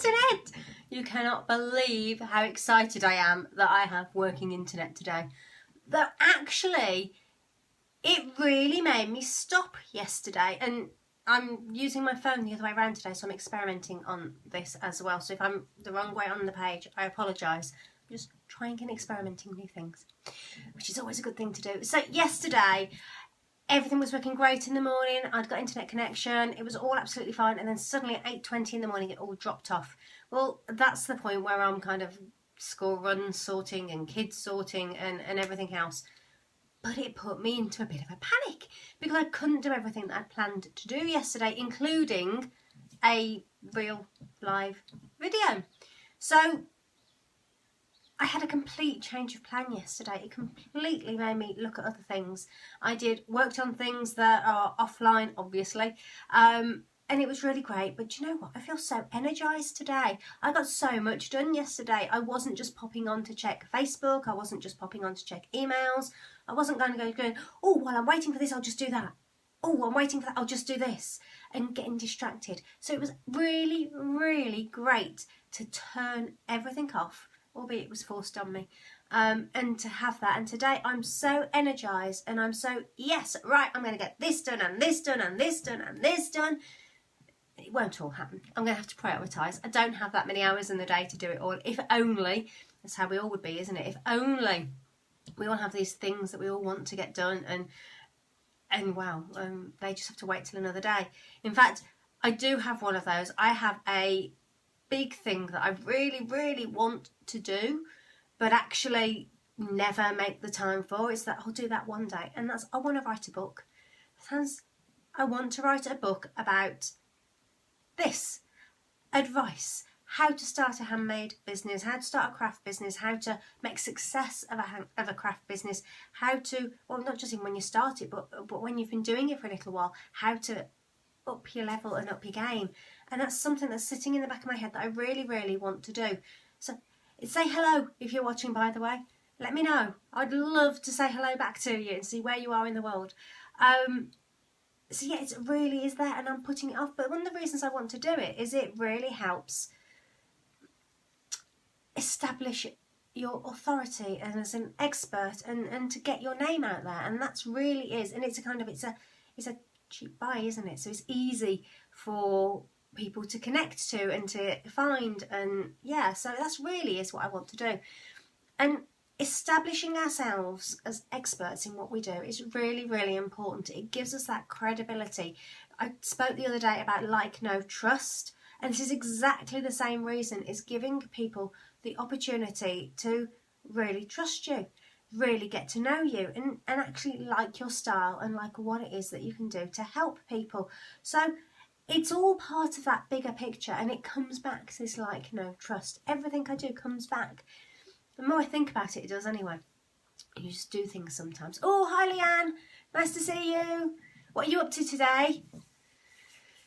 internet. You cannot believe how excited I am that I have working internet today. Though actually, it really made me stop yesterday, and I'm using my phone the other way around today, so I'm experimenting on this as well. So if I'm the wrong way on the page, I apologise. I'm just trying and experimenting new things, which is always a good thing to do. So yesterday, everything was working great in the morning. I'd got internet connection. It was all absolutely fine. And then suddenly at 8:20 in the morning, it all dropped off. Well, that's the point where I'm kind of school run sorting and kids sorting and everything else. But it put me into a bit of a panic because I couldn't do everything that I'd planned to do yesterday, including a real live video. So I had a complete change of plan yesterday. It completely made me look at other things. I worked on things that are offline, obviously, and it was really great. But do you know what? I feel so energised today. I got so much done yesterday. I wasn't just popping on to check Facebook. I wasn't just popping on to check emails. I wasn't going to go, oh, while I'm waiting for this, I'll just do that. Oh, I'm waiting for that, I'll just do this. And getting distracted. So it was really, really great to turn everything off, albeit it was forced on me, and to have that. And today I'm so energised, and I'm so, yes, right, I'm going to get this done and this done and this done and this done. It won't all happen. I'm going to have to prioritise. I don't have that many hours in the day to do it all. If only, that's how we all would be, isn't it? If only we all have these things that we all want to get done, and wow, they just have to wait till another day. In fact, I do have one of those. I have a big thing that I really, really want to do, but actually never make the time for. It's that I'll do that one day, and that's I want to write a book. I want to write a book about this advice: how to start a handmade business, how to start a craft business, how to make success of a craft business, how to, well, not just when you start it, but when you've been doing it for a little while, how to up your level and up your game. And that's something that's sitting in the back of my head that I really, really want to do. So say hello if you're watching, by the way. Let me know. I'd love to say hello back to you and see where you are in the world. So yeah, it really is there, and I'm putting it off. But one of the reasons I want to do it is it really helps establish your authority and as an expert, and to get your name out there. And that's really is, and it's a cheap buy, isn't it? So it's easy for people to connect to and to find, and yeah, so that's really is what I want to do. And establishing ourselves as experts in what we do is really, really important. It gives us that credibility. I spoke the other day about like, no, trust, and this is exactly the same reason. It's giving people the opportunity to really trust you, really get to know you, and actually like your style and like what it is that you can do to help people. So it's all part of that bigger picture, and it comes back to this like, no, trust. Everything I do comes back. The more I think about it, it does anyway. You just do things sometimes. Oh, hi Leanne, nice to see you. What are you up to today?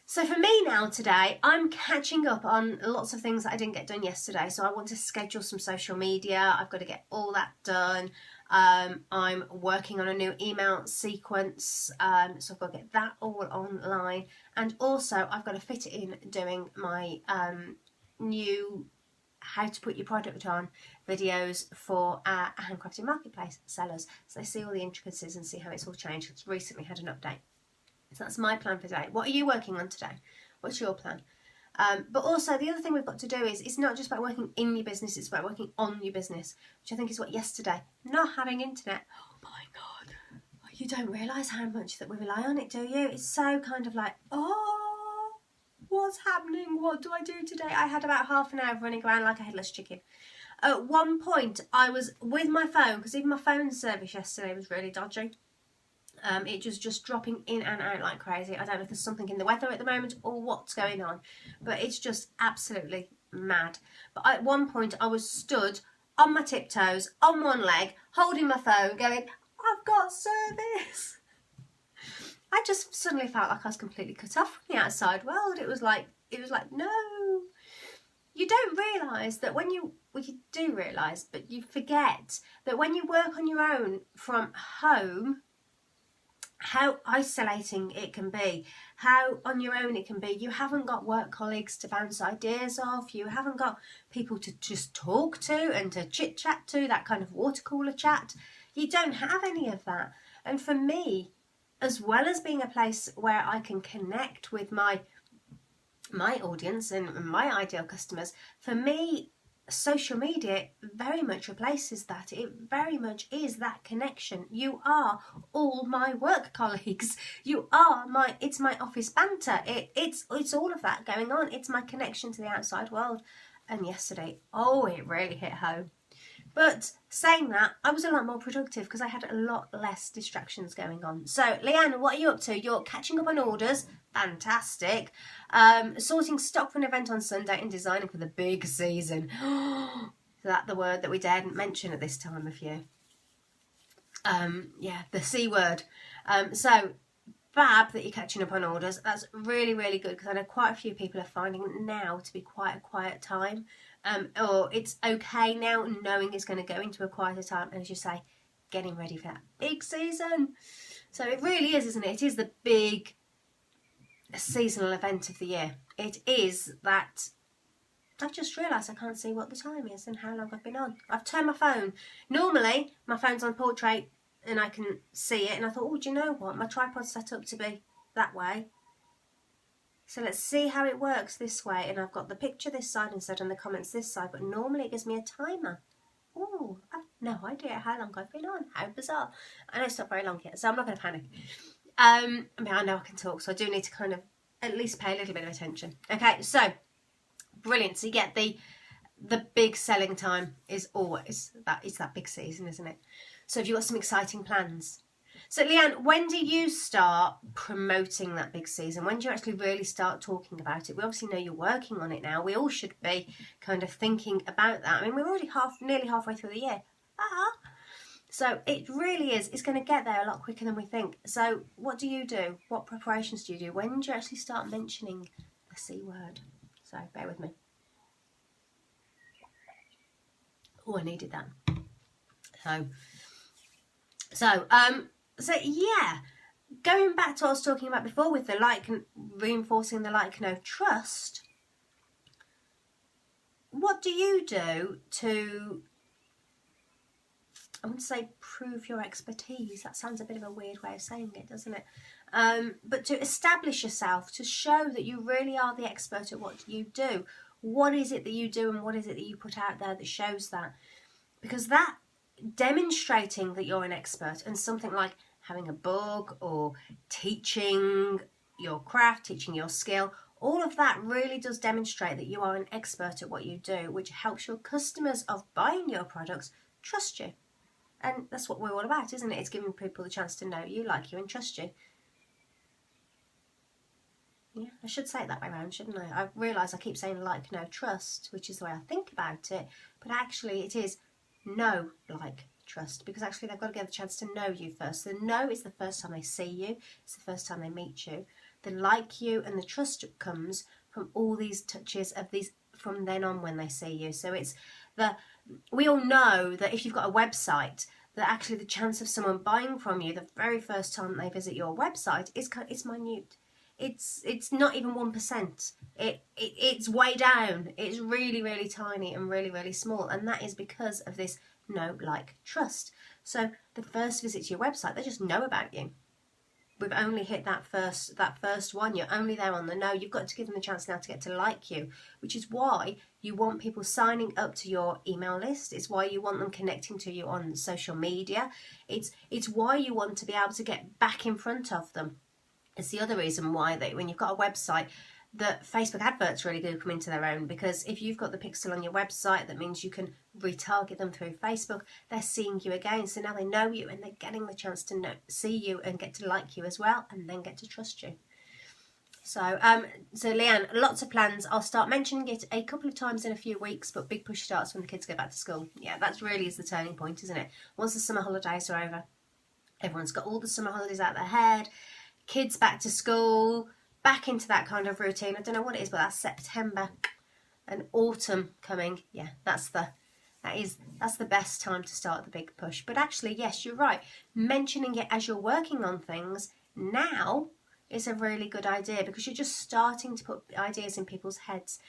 So for me now today, I'm catching up on lots of things that I didn't get done yesterday. So I want to schedule some social media. I've got to get all that done. I'm working on a new email sequence, so I've got to get that all online. And also I've got to fit it in doing my new how to put your product on videos for our Handcrafted Marketplace sellers, so they see all the intricacies and see how it's all changed. It's recently had an update. So that's my plan for today. What are you working on today? What's your plan? But also the other thing we've got to do is, it's not just about working in your business, it's about working on your business, which I think is what yesterday, not having internet, oh my God, you don't realise how much that we rely on it, do you? It's so kind of like, oh, what's happening? What do I do today? I had about half an hour of running around like a headless chicken. At one point I was with my phone, because even my phone service yesterday was really dodgy. It was just dropping in and out like crazy. I don't know if there's something in the weather at the moment or what's going on, but it's just absolutely mad. But at one point I was stood on my tiptoes, on one leg, holding my phone, going, I've got service. I just suddenly felt like I was completely cut off from the outside world. It was like, no. You don't realise that when you do realise, but you forget that when you work on your own from home, how isolating it can be, how on your own it can be. You haven't got work colleagues to bounce ideas off, you haven't got people to just talk to and to chit chat to, that kind of water cooler chat. You don't have any of that. And for me, as well as being a place where I can connect with my audience and my ideal customers, for me, social media very much replaces that. It very much is that connection. You are all my work colleagues. You are it's my office banter. It's all of that going on. It's my connection to the outside world. And yesterday, oh, it really hit home. But saying that, I was a lot more productive because I had a lot less distractions going on. So, Leanne, what are you up to? You're catching up on orders. Fantastic. Sorting stock for an event on Sunday and designing for the big season. Is that the word that we daren't mention at this time of year? Yeah, the C word. So, fab that you're catching up on orders. That's really, really good because I know quite a few people are finding it now to be quite a quiet time. Or it's okay now knowing it's going to go into a quieter time, and as you say, getting ready for that big season. So it really is, isn't it? It is the big seasonal event of the year. It is that. I've just realised I can't see what the time is and how long I've been on. I've turned my phone. Normally my phone's on portrait and I can see it, and I thought, oh, do you know what? My tripod's set up to be that way. So let's see how it works this way. And I've got the picture this side instead and the comments this side, but normally it gives me a timer. Oh, I've no idea how long I've been on. How bizarre. I know it's not very long yet, so I'm not going to panic. I mean, I know I can talk, so I do need to kind of at least pay a little bit of attention. Okay, so brilliant. So you get the big selling time is always that. It's that big season, isn't it? So have you got some exciting plans? So Leanne, when do you start promoting that big season? When do you actually really start talking about it? We obviously know you're working on it now. We all should be kind of thinking about that. I mean, we're already nearly halfway through the year. So it really is. It's going to get there a lot quicker than we think. So what do you do? What preparations do you do? When do you actually start mentioning the C word? So bear with me. Oh, I needed that. So yeah, going back to what I was talking about before with the like and reinforcing the like, no, trust. What do you do to, I want to say, prove your expertise? That sounds a bit of a weird way of saying it, doesn't it? But to establish yourself, to show that you really are the expert at what you do. What is it that you do and what is it that you put out there that shows that? Because that demonstrating that you're an expert and something like having a book or teaching your craft, teaching your skill, all of that really does demonstrate that you are an expert at what you do, which helps your customers of buying your products trust you. And that's what we're all about, isn't it? It's giving people the chance to know you, like you, and trust you. Yeah, I should say it that way around, shouldn't I? I realise I keep saying like, no, trust, which is the way I think about it, but actually it is know, like, trust, because actually they've got to get the chance to know you first. The know is the first time they see you, it's the first time they meet you. The like you and the trust comes from all these touches of these from then on when they see you. So it's we all know that if you've got a website, that actually the chance of someone buying from you the very first time they visit your website is minute. It's not even 1%. It's way down. It's really, really tiny and really, really small, and that is because of this know, like, trust. So the first visit to your website, they just know about you. We've only hit that first one. You're only there on the know. You've got to give them the chance now to get to like you, which is why you want people signing up to your email list. It's why you want them connecting to you on social media. It's why you want to be able to get back in front of them. It's the other reason why when you've got a website, the Facebook adverts really do come into their own, because if you've got the pixel on your website, that means you can retarget them through Facebook. They're seeing you again, so now they know you and they're getting the chance to see you and get to like you as well, and then get to trust you. So Leanne, lots of plans. I'll start mentioning it a couple of times in a few weeks, but big push starts when the kids go back to school. Yeah, that really is the turning point, isn't it? Once the summer holidays are over, everyone's got all the summer holidays out their head, kids back to school, back into that kind of routine. I don't know what it is, but that's September and autumn coming. Yeah, that's the That's the best time to start the big push. But actually, yes, you're right. Mentioning it as you're working on things now is a really good idea, because you're just starting to put ideas in people's heads.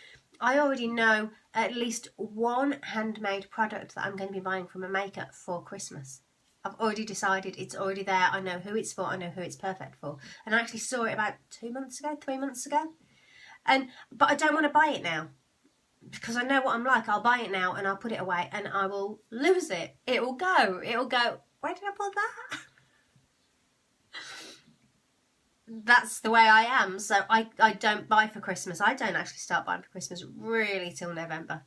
I already know at least one handmade product that I'm going to be buying from a maker for Christmas. I've already decided, it's already there. I know who it's for. I know who it's perfect for. And I actually saw it about 3 months ago. But I don't want to buy it now, because I know what I'm like. I'll buy it now and I'll put it away and I will lose it. It will go. Where did I put that? That's the way I am. So I don't buy for Christmas. I don't actually start buying for Christmas really till November.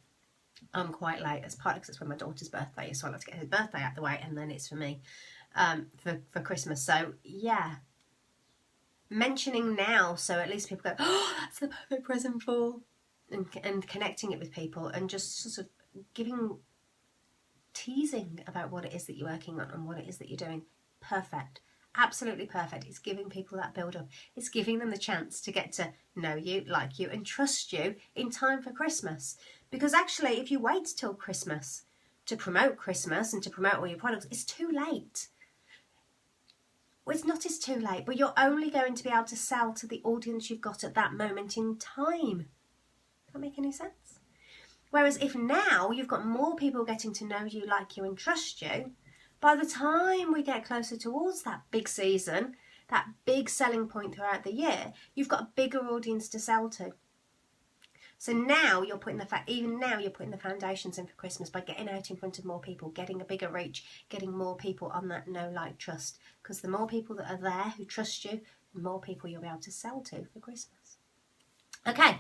I'm quite late. It's partly because it's when my daughter's birthday is, so I like to get her birthday out of the way, and then it's for me for Christmas. So yeah, mentioning now, so at least people go, oh, that's the perfect present for, and connecting it with people, and just sort of teasing about what it is that you're working on and what it is that you're doing. Perfect. Absolutely perfect. It's giving people that build up. It's giving them the chance to get to know you, like you, and trust you in time for Christmas. Because actually, if you wait till Christmas to promote Christmas and to promote all your products, it's too late. Well, it's not as too late, but you're only going to be able to sell to the audience you've got at that moment in time. Does that make any sense? Whereas if now you've got more people getting to know you, like you, and trust you, by the time we get closer towards that big season, that big selling point throughout the year, you've got a bigger audience to sell to. So now you're putting the foundations in for Christmas by getting out in front of more people, getting a bigger reach, getting more people on that know, like, trust. Because the more people that are there who trust you, the more people you'll be able to sell to for Christmas. Okay,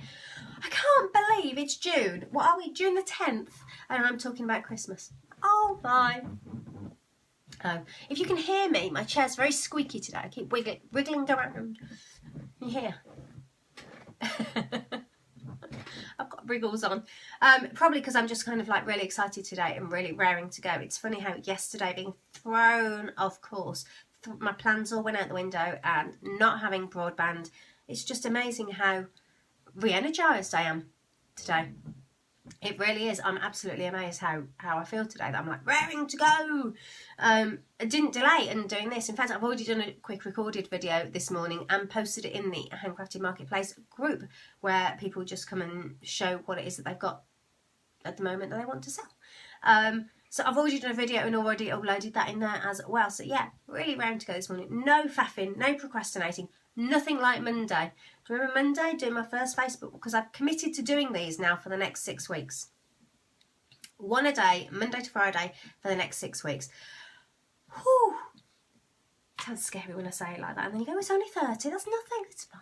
I can't believe it's June. What are we? June the 10th, and I'm talking about Christmas. Oh my. Oh, if you can hear me, my chair's very squeaky today. I keep wiggling around. Can you hear? I've got wriggles on. Probably because I'm just kind of like really excited today and really raring to go. It's funny how yesterday, being thrown off course, my plans all went out the window, and not having broadband, it's just amazing how re-energised I am today. It really is. I'm absolutely amazed how I feel today, that I'm like raring to go. I didn't delay in doing this. In fact, I've already done a quick recorded video this morning and posted it in the Handcrafted Marketplace group, where people just come and show what it is that they've got at the moment that they want to sell. So I've already done a video and already uploaded that in there as well. So yeah, really raring to go this morning. No faffing, no procrastinating. Nothing like Monday. Do you remember Monday, doing my first Facebook? Because I've committed to doing these now for the next 6 weeks. One a day, Monday to Friday, for the next 6 weeks. Whew. Sounds scary when I say it like that. And then you go, it's only 30. That's nothing. It's fine.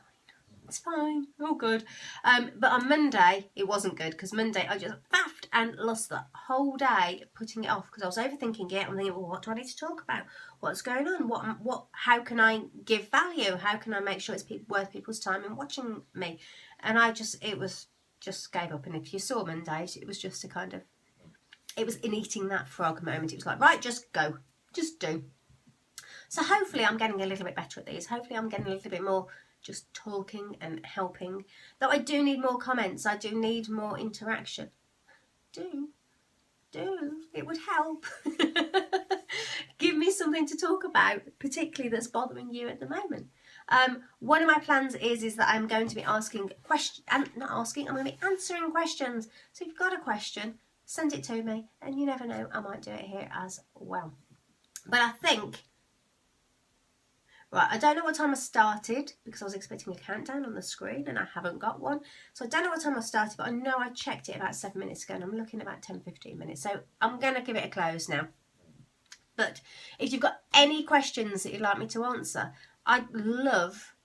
It's fine. All good. But on Monday, it wasn't good, because Monday I just faffed and lost the whole day putting it off, because I was overthinking it. I'm thinking, well, what do I need to talk about? What's going on? How can I give value? How can I make sure it's worth people's time in watching me? And it was just gave up. And if you saw Mondays, it was just a kind of, it was an eating that frog moment. It was like, right, just go, just do. So hopefully I'm getting a little bit better at these. Hopefully I'm getting a little bit more just talking and helping. Though I do need more comments. I do need more interaction. Do. It would help. Give me something to talk about, particularly that's bothering you at the moment. One of my plans is that I'm going to be asking questions, and I'm going to be answering questions. So if you've got a question, send it to me, and you never know, I might do it here as well. But I think, right, I don't know what time I started, because I was expecting a countdown on the screen and I haven't got one. So I don't know what time I started, but I know I checked it about 7 minutes ago, and I'm looking at about 10-15 minutes. So I'm going to give it a close now. But if you've got any questions that you'd like me to answer, I'd love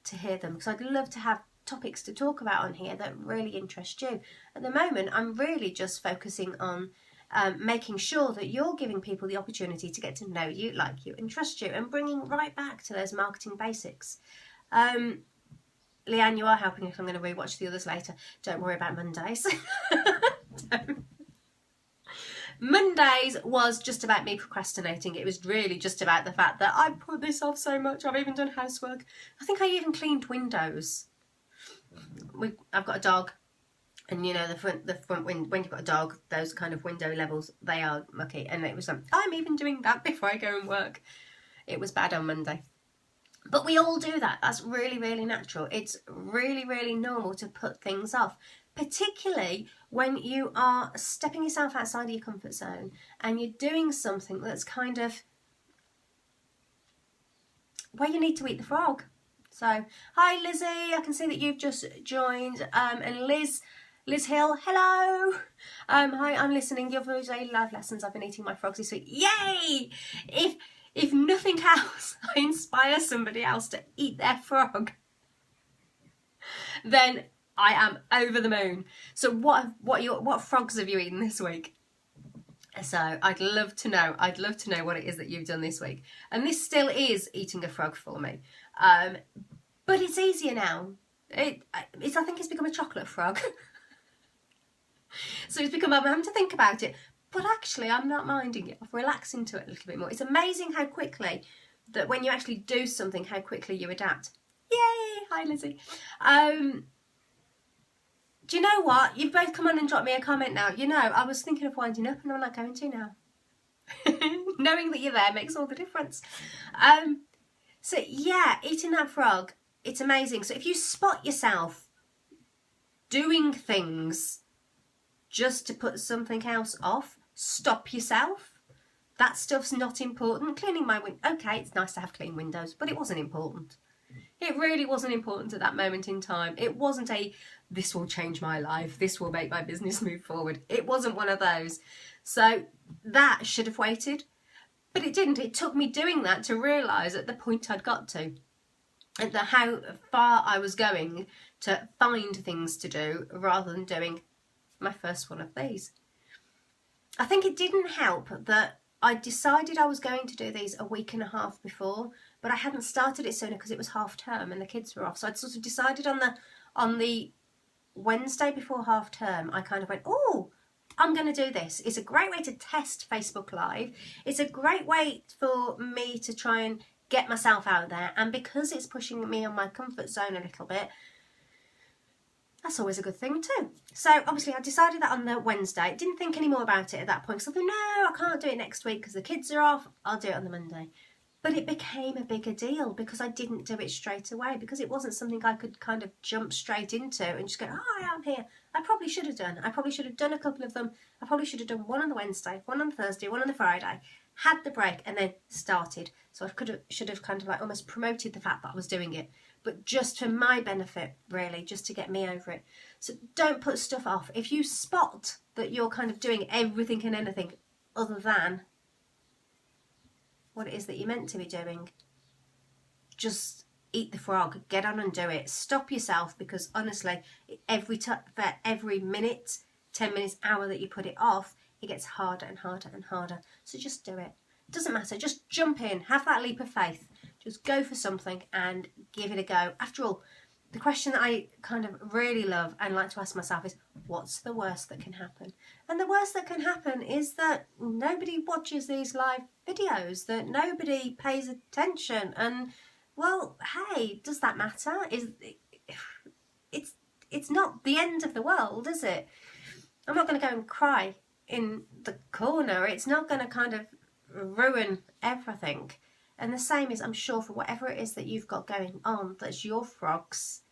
to hear them, because I'd love to have topics to talk about on here that really interest you. At the moment, I'm really just focusing on making sure that you're giving people the opportunity to get to know you, like you, and trust you, and bringing right back to those marketing basics. Leanne, you are helping if I'm going to rewatch the others later. Don't worry about Mondays. Mondays was just about me procrastinating. It was really just about the fact that I put this off so much. I've even done housework. I think I even cleaned windows. I've got a dog, And you know, the front window, when you've got a dog, those kind of window levels, they are mucky. And it was I'm even doing that before I go and work. It was bad on Monday. But we all do that. That's really, really natural. It's really, really normal to put things off, particularly when you are stepping yourself outside of your comfort zone and you're doing something that's kind of where you need to eat the frog. So, hi Lizzie, I can see that you've just joined. And Liz Hill, hello. Hi, I'm listening. Your Thursday live lessons. I've been eating my frogs this week. Yay! If nothing else, I inspire somebody else to eat their frog, then I am over the moon. So what frogs have you eaten this week? So I'd love to know. I'd love to know what it is that you've done this week. And this still is eating a frog for me. But it's easier now. I think it's become a chocolate frog. So it's become, I'm having to think about it. But actually, I'm not minding it. I'm relaxing to it a little bit more. It's amazing how quickly, that when you actually do something, how quickly you adapt. Yay! Hi, Lizzie. Do you know what? You've both come on and dropped me a comment now. You know, I was thinking of winding up and I'm not going to now. Knowing that you're there makes all the difference. So, yeah, eating that frog, it's amazing. So if you spot yourself doing things just to put something else off, stop yourself. That stuff's not important. Cleaning my window, okay, it's nice to have clean windows, but it wasn't important. It really wasn't important at that moment in time. It wasn't this will change my life, this will make my business move forward. It wasn't one of those. So that should have waited, but it didn't. It took me doing that to realise at the point I'd got to, and how far I was going to find things to do rather than doing my first one of these. I think it didn't help that I decided I was going to do these a week and a half before, but I hadn't started it sooner because it was half term and the kids were off. So I'd sort of decided on the Wednesday before half term, I kind of went, oh, I'm going to do this. It's a great way to test Facebook Live. It's a great way for me to try and get myself out there. And because it's pushing me on my comfort zone a little bit, that's always a good thing too. So obviously I decided that on the Wednesday. Didn't think any more about it at that point. So I thought, no, I can't do it next week because the kids are off. I'll do it on the Monday. But it became a bigger deal because I didn't do it straight away, because it wasn't something I could kind of jump straight into and just go, oh, I'm here. I probably should have done. I probably should have done a couple of them. I probably should have done one on the Wednesday, one on the Thursday, one on the Friday, had the break and then started. So I should have kind of like almost promoted the fact that I was doing it, but just for my benefit, really, just to get me over it. So don't put stuff off. If you spot that you're kind of doing everything and anything other than what it is that you're meant to be doing, just eat the frog, get on and do it. Stop yourself, because honestly, for every minute, 10 minutes, hour that you put it off, it gets harder and harder and harder. So just do it. It doesn't matter. Just jump in. Have that leap of faith. Just go for something and give it a go. After all, the question that I kind of really love and like to ask myself is, what's the worst that can happen? And the worst that can happen is that nobody watches these live videos, that nobody pays attention. And, well, hey, does that matter? It's not the end of the world, is it? I'm not going to go and cry in the corner. It's not going to kind of ruin everything. And the same is, I'm sure, for whatever it is that you've got going on, that's your frogs,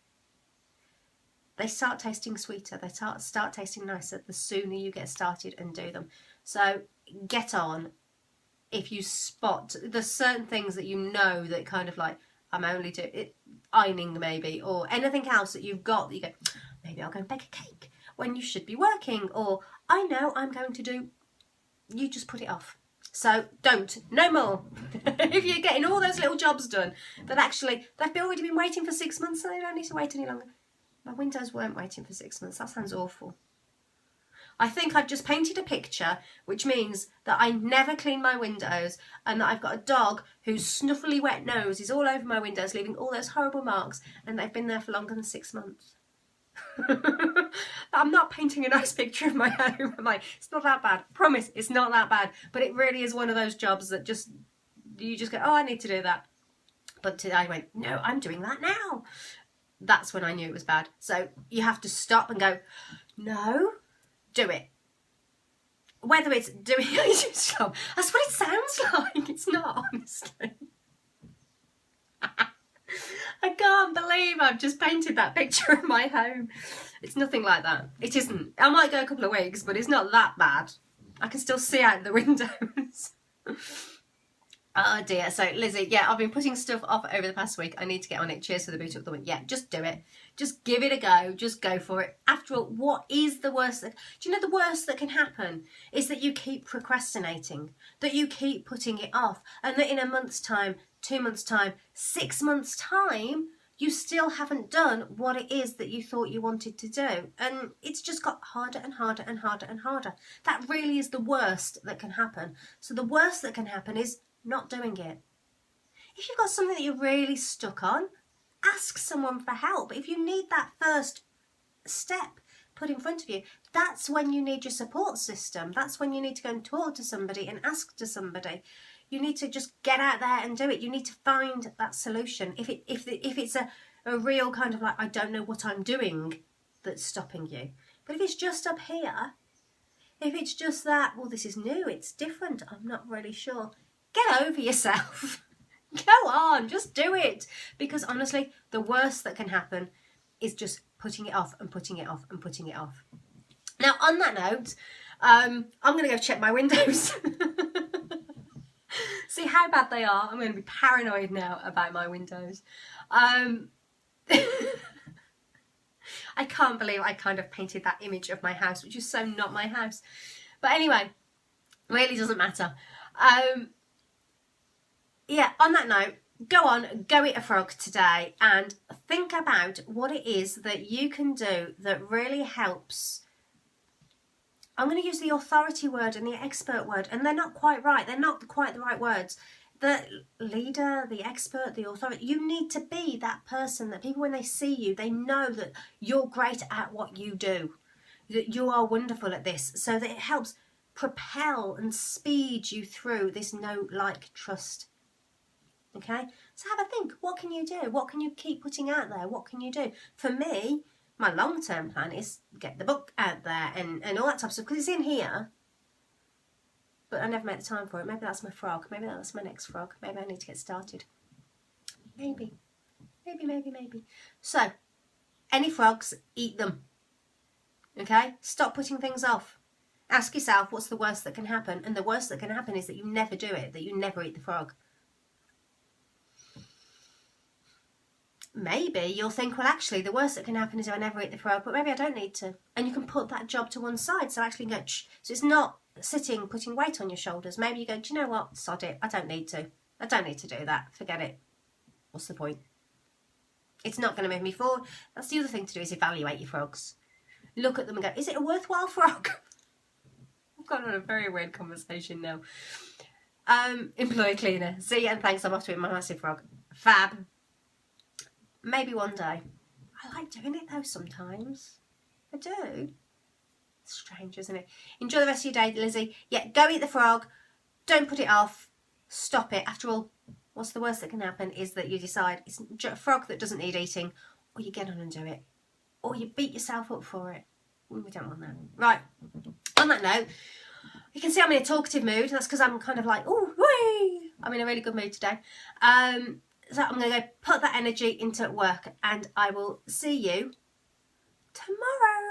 they start tasting sweeter, they start tasting nicer the sooner you get started and do them. So get on. If you spot, there's certain things that you know that kind of like, I'm only doing it, ironing maybe, or anything else that you've got that you go, maybe I'll go and bake a cake when you should be working, or I know I'm going to do, you just put it off. So don't, no more. If you're getting all those little jobs done that actually, they've already been waiting for 6 months, so they don't need to wait any longer. My windows weren't waiting for 6 months. That sounds awful. I think I've just painted a picture, which means that I never clean my windows, and that I've got a dog whose snuffly wet nose is all over my windows, leaving all those horrible marks, and they've been there for longer than 6 months. I'm not painting a nice picture of my home. I'm like, it's not that bad. Promise, it's not that bad. But it really is one of those jobs that you just go, oh, I need to do that. But today I went, no, I'm doing that now. That's when I knew it was bad. So you have to stop and go, No, do it. Whether it's doing a YouTube job, that's what it sounds like. It's not, honestly. I can't believe I've just painted that picture of my home. It's nothing like that. It isn't. I might go a couple of weeks, but it's not that bad. I can still see out the windows. Oh dear. So Lizzie, yeah, I've been putting stuff off over the past week. I need to get on it. Cheers for the boot up the wind. Yeah, just do it. Just give it a go. Just go for it. After all, what is the worst that, do you know the worst that can happen is that you keep procrastinating, that you keep putting it off, and that in a month's time, 2 months' time, 6 months' time, you still haven't done what it is that you thought you wanted to do. And it's just got harder and harder and harder and harder. That really is the worst that can happen. So the worst that can happen is not doing it. If you've got something that you're really stuck on, ask someone for help. If you need that first step put in front of you, that's when you need your support system. That's when you need to go and talk to somebody and ask to somebody. You need to just get out there and do it. You need to find that solution. If it's a real kind of like, I don't know what I'm doing, that's stopping you. But if it's just up here, if it's just that, well, this is new, it's different, I'm not really sure, get over yourself. Go on, just do it. Because honestly, the worst that can happen is just putting it off and putting it off and putting it off. Now, on that note, I'm going to go check my windows. See how bad they are. I'm going to be paranoid now about my windows. I can't believe I kind of painted that image of my house, which is so not my house. But anyway, really doesn't matter. Yeah, on that note, go on, go eat a frog today and think about what it is that you can do that really helps. I'm going to use the authority word and the expert word, and they're not quite right. They're not quite the right words. The leader, the expert, the authority, you need to be that person that people, when they see you, they know that you're great at what you do, that you are wonderful at this, so that it helps propel and speed you through this know, like, trust. Okay? So have a think. What can you do? What can you keep putting out there? What can you do? For me, my long-term plan is get the book out there and all that type of stuff, because it's in here. But I never made the time for it. Maybe that's my frog. Maybe that's my next frog. Maybe I need to get started. Maybe. Maybe. So, any frogs, eat them. Okay? Stop putting things off. Ask yourself, what's the worst that can happen? And the worst that can happen is that you never do it, that you never eat the frog. Maybe you'll think, well, actually, the worst that can happen is if I never eat the frog, but maybe I don't need to. And you can put that job to one side. So actually go, so it's not sitting, putting weight on your shoulders. Maybe you go, do you know what? Sod it. I don't need to. I don't need to do that. Forget it. What's the point? It's not going to move me forward. That's the other thing to do, is evaluate your frogs. Look at them and go, is it a worthwhile frog? I've gone on a very weird conversation now. Employee cleaner. See, and thanks, I'm off to eat my massive frog. Fab. Maybe one day. I like doing it though sometimes. I do. It's strange, isn't it? Enjoy the rest of your day, Lizzie. Yeah, go eat the frog. Don't put it off. Stop it. After all, what's the worst that can happen is that you decide it's a frog that doesn't need eating, or you get on and do it, or you beat yourself up for it. We don't want that. Right. On that note, you can see I'm in a talkative mood. That's because I'm kind of like, oh, whee! I'm in a really good mood today. So I'm going to go put that energy into work, and I will see you tomorrow.